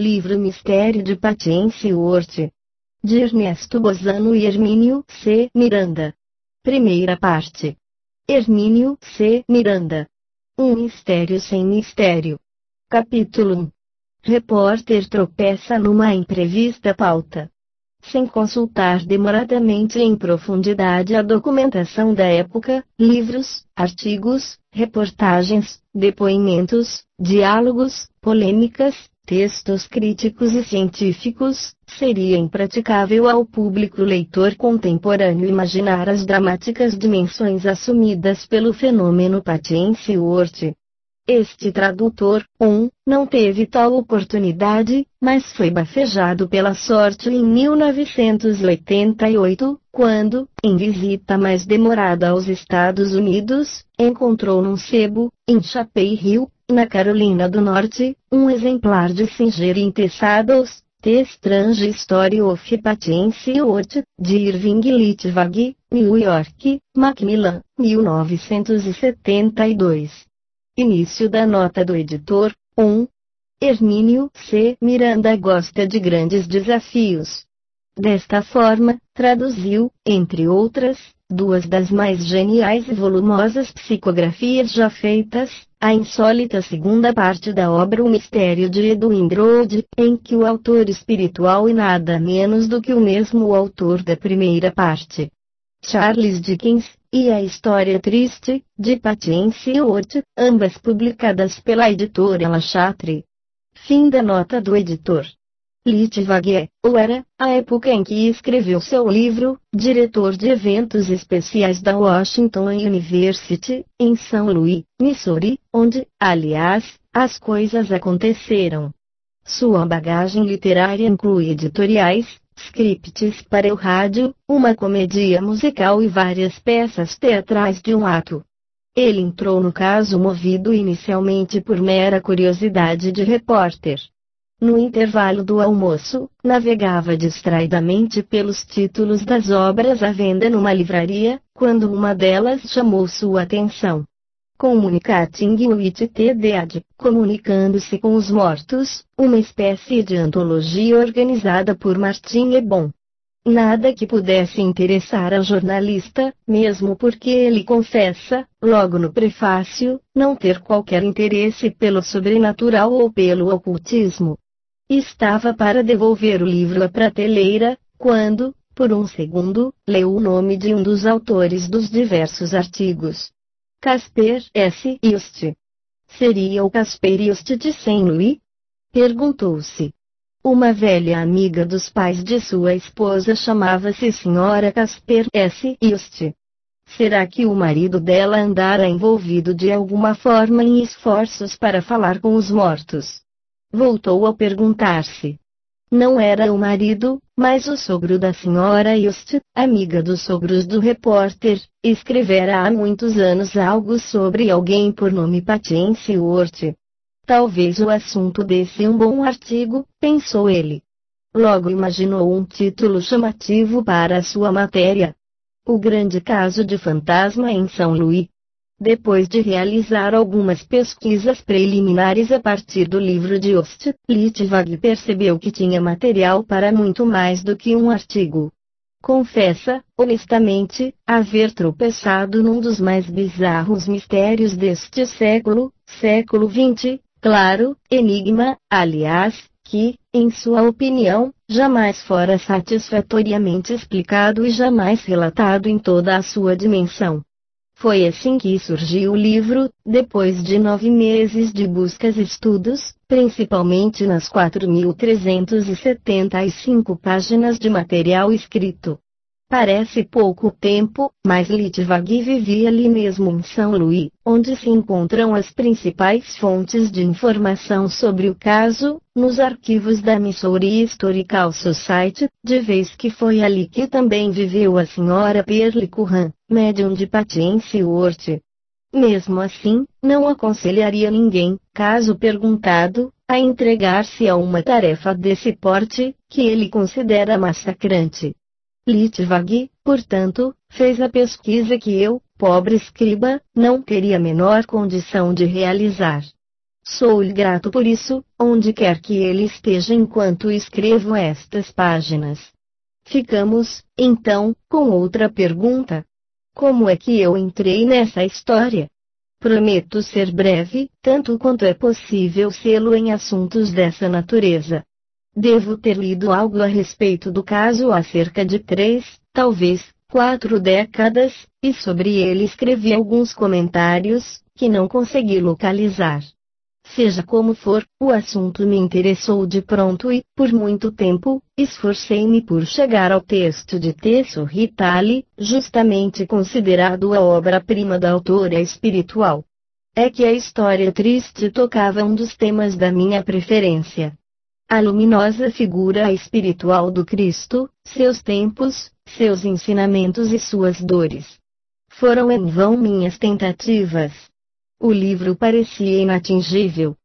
Livro Mistério de Patience Worth, de Ernesto Bozano e Hermínio C. Miranda. Primeira parte. Hermínio C. Miranda. Um mistério sem mistério. Capítulo 1. Repórter tropeça numa imprevista pauta. Sem consultar demoradamente em profundidade a documentação da época, livros, artigos, reportagens, depoimentos, diálogos, polêmicas, textos críticos e científicos, seria impraticável ao público leitor contemporâneo imaginar as dramáticas dimensões assumidas pelo fenômeno Patience Worth. Este tradutor, não teve tal oportunidade, mas foi bafejado pela sorte em 1988, quando, em visita mais demorada aos Estados Unidos, encontrou num sebo, em Chapel Hill, na Carolina do Norte, um exemplar de Singer Intessados, The Strange Story of Patience Worth, de Irving Litvag, New York, Macmillan, 1972. Início da nota do editor. Hermínio C. Miranda gosta de grandes desafios. Desta forma, traduziu, entre outras, duas das mais geniais e volumosas psicografias já feitas, a insólita segunda parte da obra O Mistério de Edwin Drood, em que o autor espiritual é nada menos do que o mesmo autor da primeira parte, Charles Dickens, e A História Triste, de Patience Worth, ambas publicadas pela editora La Chatre. Fim da nota do editor. Litvag ou era, a época em que escreveu seu livro, diretor de eventos especiais da Washington University, em São Louis, Missouri, onde, aliás, as coisas aconteceram. Sua bagagem literária inclui editoriais, scripts para o rádio, uma comédia musical e várias peças teatrais de um ato. Ele entrou no caso movido inicialmente por mera curiosidade de repórter. No intervalo do almoço, navegava distraidamente pelos títulos das obras à venda numa livraria, quando uma delas chamou sua atenção. Communicating with the Dead, comunicando-se com os mortos, uma espécie de antologia organizada por Martin Ebon. Nada que pudesse interessar ao jornalista, mesmo porque ele confessa, logo no prefácio, não ter qualquer interesse pelo sobrenatural ou pelo ocultismo. Estava para devolver o livro à prateleira, quando, por um segundo, leu o nome de um dos autores dos diversos artigos. Casper S. Just. Seria o Casper Just de Saint Louis? Perguntou-se. Uma velha amiga dos pais de sua esposa chamava-se Sra. Casper S. Just. Será que o marido dela andara envolvido de alguma forma em esforços para falar com os mortos? Voltou a perguntar-se. Não era o marido, mas o sogro da Sra. Just, amiga dos sogros do repórter, escrevera há muitos anos algo sobre alguém por nome Patience Worth. Talvez o assunto desse um bom artigo, pensou ele. Logo imaginou um título chamativo para a sua matéria. O grande caso de fantasma em São Louis. Depois de realizar algumas pesquisas preliminares a partir do livro de Just, Litvag percebeu que tinha material para muito mais do que um artigo. Confessa, honestamente, haver tropeçado num dos mais bizarros mistérios deste século XX, claro, enigma, aliás, que, em sua opinião, jamais fora satisfatoriamente explicado e jamais relatado em toda a sua dimensão. Foi assim que surgiu o livro, depois de 9 meses de buscas e estudos, principalmente nas 4.375 páginas de material escrito. Parece pouco tempo, mas Litvag vivia ali mesmo em São Louis, onde se encontram as principais fontes de informação sobre o caso, nos arquivos da Missouri Historical Society, de vez que foi ali que também viveu a Sra. Pearlie Curran, médium de Patience Worth. Mesmo assim, não aconselharia ninguém, caso perguntado, a entregar-se a uma tarefa desse porte, que ele considera massacrante. Litvag, portanto, fez a pesquisa que eu, pobre escriba, não teria a menor condição de realizar. Sou-lhe grato por isso, onde quer que ele esteja enquanto escrevo estas páginas. Ficamos, então, com outra pergunta. Como é que eu entrei nessa história? Prometo ser breve, tanto quanto é possível sê-lo em assuntos dessa natureza. Devo ter lido algo a respeito do caso há cerca de 3, talvez, 4 décadas, e sobre ele escrevi alguns comentários, que não consegui localizar. Seja como for, o assunto me interessou de pronto e, por muito tempo, esforcei-me por chegar ao texto de Tesso Ritali, justamente considerado a obra-prima da autora espiritual. É que a história triste tocava um dos temas da minha preferência. A luminosa figura espiritual do Cristo, seus tempos, seus ensinamentos e suas dores. Foram em vão minhas tentativas. O livro parecia inatingível.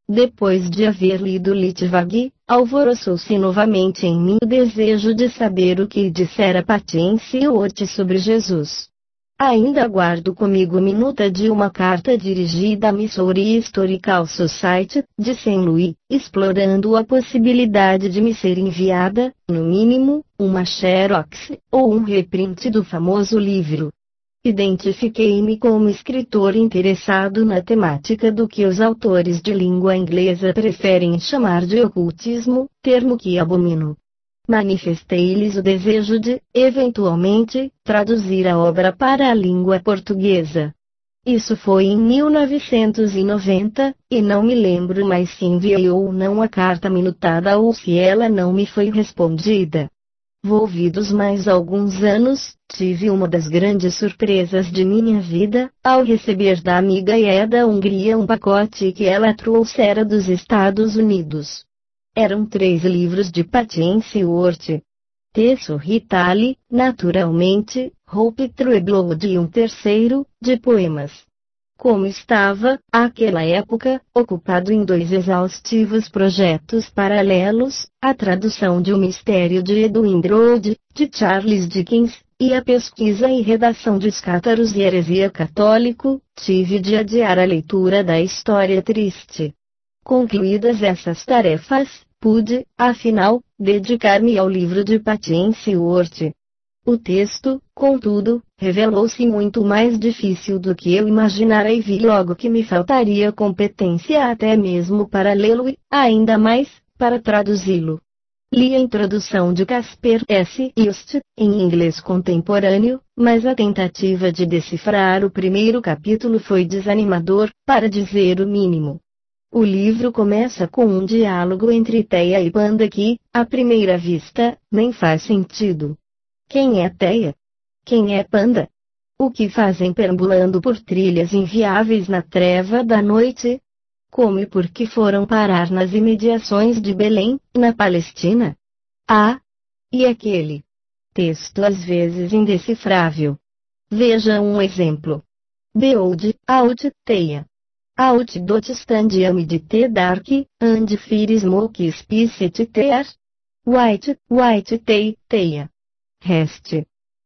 Depois de haver lido Litvag, alvoroçou-se novamente em mim o desejo de saber o que dissera Patience Ort sobre Jesus. Ainda guardo comigo minuta de uma carta dirigida à Missouri Historical Society, de Saint Louis, explorando a possibilidade de me ser enviada, no mínimo, uma xerox, ou um reprint do famoso livro. Identifiquei-me como escritor interessado na temática do que os autores de língua inglesa preferem chamar de ocultismo, termo que abomino. Manifestei-lhes o desejo de, eventualmente, traduzir a obra para a língua portuguesa. Isso foi em 1990, e não me lembro mais se enviei ou não a carta minutada ou se ela não me foi respondida. Volvidos mais alguns anos, tive uma das grandes surpresas de minha vida, ao receber da amiga Ié da Hungria um pacote que ela trouxera dos Estados Unidos. Eram 3 livros de Patience Ort. Tesso Ritali, naturalmente, Hope True Blood e um terceiro, de poemas. Como estava, àquela época, ocupado em 2 exaustivos projetos paralelos, a tradução de O Mistério de Edwin Drood, de Charles Dickens, e a pesquisa e redação de Escátaros e Heresia Católico, tive de adiar a leitura da História Triste. Concluídas essas tarefas, pude, afinal, dedicar-me ao livro de Patience Ort. O texto, contudo, revelou-se muito mais difícil do que eu imaginara e vi logo que me faltaria competência até mesmo para lê-lo e, ainda mais, para traduzi-lo. Li a introdução de Casper S. East, em inglês contemporâneo, mas a tentativa de decifrar o primeiro capítulo foi desanimador, para dizer o mínimo. O livro começa com um diálogo entre Teia e Panda que, à primeira vista, nem faz sentido. Quem é Teia? Quem é Panda? O que fazem perambulando por trilhas inviáveis na treva da noite? Como e por que foram parar nas imediações de Belém, na Palestina? Ah! E aquele texto às vezes indecifrável. Veja um exemplo. Behold, out Teia. Out dot stand amid the dark, and fire smoke spicet tear. White Teia. Rest.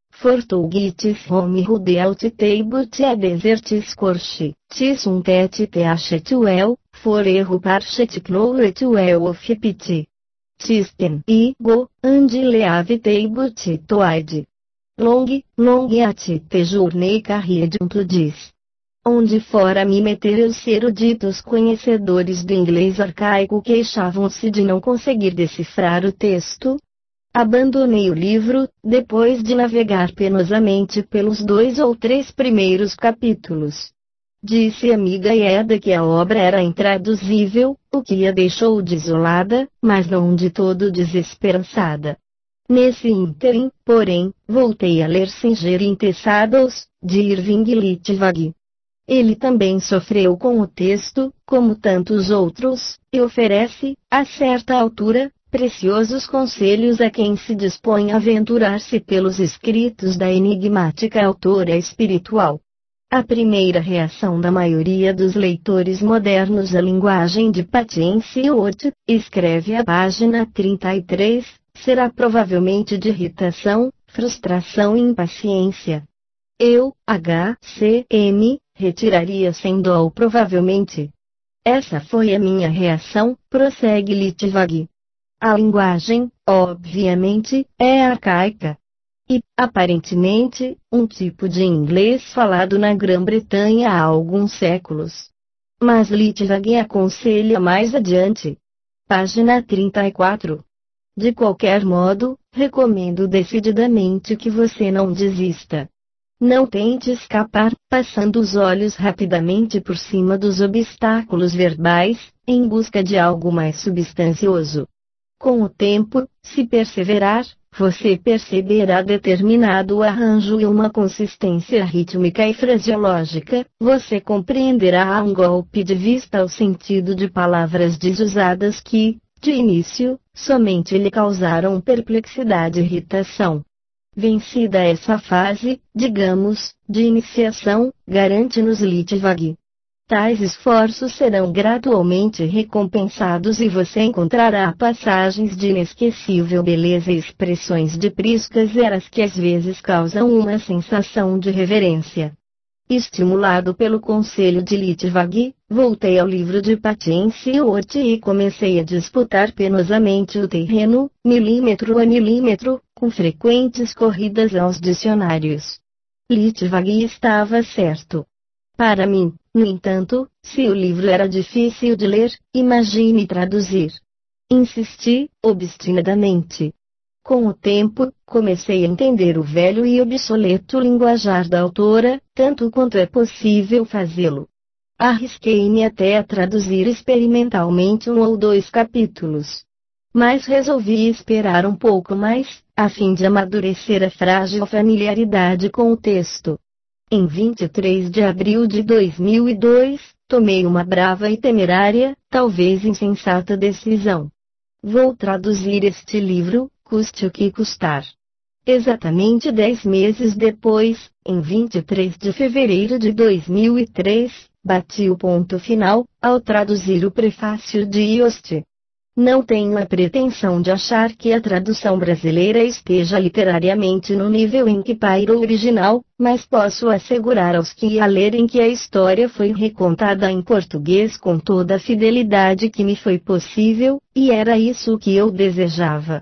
Fortougitis home rude out table te a desert scorch, tis un tet te achet well, for erro parchet cloet well of pit. Tisten go, and leave table te toide. Long at te journey carried unto this. Onde fora me meter os eruditos conhecedores do inglês arcaico queixavam-se de não conseguir decifrar o texto. Abandonei o livro, depois de navegar penosamente pelos 2 ou 3 primeiros capítulos. Disse a amiga Ieda que a obra era intraduzível, o que a deixou desolada, mas não de todo desesperançada. Nesse ínterim, porém, voltei a ler Singering Saddles, de Irving Litvag. Ele também sofreu com o texto, como tantos outros, e oferece, a certa altura, preciosos conselhos a quem se dispõe a aventurar-se pelos escritos da enigmática autora espiritual. A primeira reação da maioria dos leitores modernos à linguagem de Patience Ort, escreve a página 33, será provavelmente de irritação, frustração e impaciência. Eu, HCM, retiraria sem dó provavelmente. Essa foi a minha reação, prossegue Litvak. A linguagem, obviamente, é arcaica. E, aparentemente, um tipo de inglês falado na Grã-Bretanha há alguns séculos. Mas Litvak aconselha mais adiante. Página 34. De qualquer modo, recomendo decididamente que você não desista. Não tente escapar, passando os olhos rapidamente por cima dos obstáculos verbais, em busca de algo mais substancioso. Com o tempo, se perseverar, você perceberá determinado arranjo e uma consistência rítmica e fraseológica, você compreenderá a um golpe de vista o sentido de palavras desusadas que, de início, somente lhe causaram perplexidade e irritação. Vencida essa fase, digamos, de iniciação, garante-nos Litvak. Tais esforços serão gradualmente recompensados e você encontrará passagens de inesquecível beleza e expressões de priscas eras que às vezes causam uma sensação de reverência. Estimulado pelo conselho de Litvak, voltei ao livro de Patience Ort e comecei a disputar penosamente o terreno, milímetro a milímetro, com frequentes corridas aos dicionários. Litvak estava certo. Para mim, no entanto, se o livro era difícil de ler, imagine traduzir. Insisti, obstinadamente. Com o tempo, comecei a entender o velho e obsoleto linguajar da autora, tanto quanto é possível fazê-lo. Arrisquei-me até a traduzir experimentalmente 1 ou 2 capítulos. Mas resolvi esperar um pouco mais, a fim de amadurecer a frágil familiaridade com o texto. Em 23 de abril de 2002, tomei uma brava e temerária, talvez insensata decisão. Vou traduzir este livro, custe o que custar. Exatamente 10 meses depois, em 23 de fevereiro de 2003, bati o ponto final, ao traduzir o prefácio de Yost. Não tenho a pretensão de achar que a tradução brasileira esteja literariamente no nível em que paira o original, mas posso assegurar aos que a lerem que a história foi recontada em português com toda a fidelidade que me foi possível, e era isso o que eu desejava.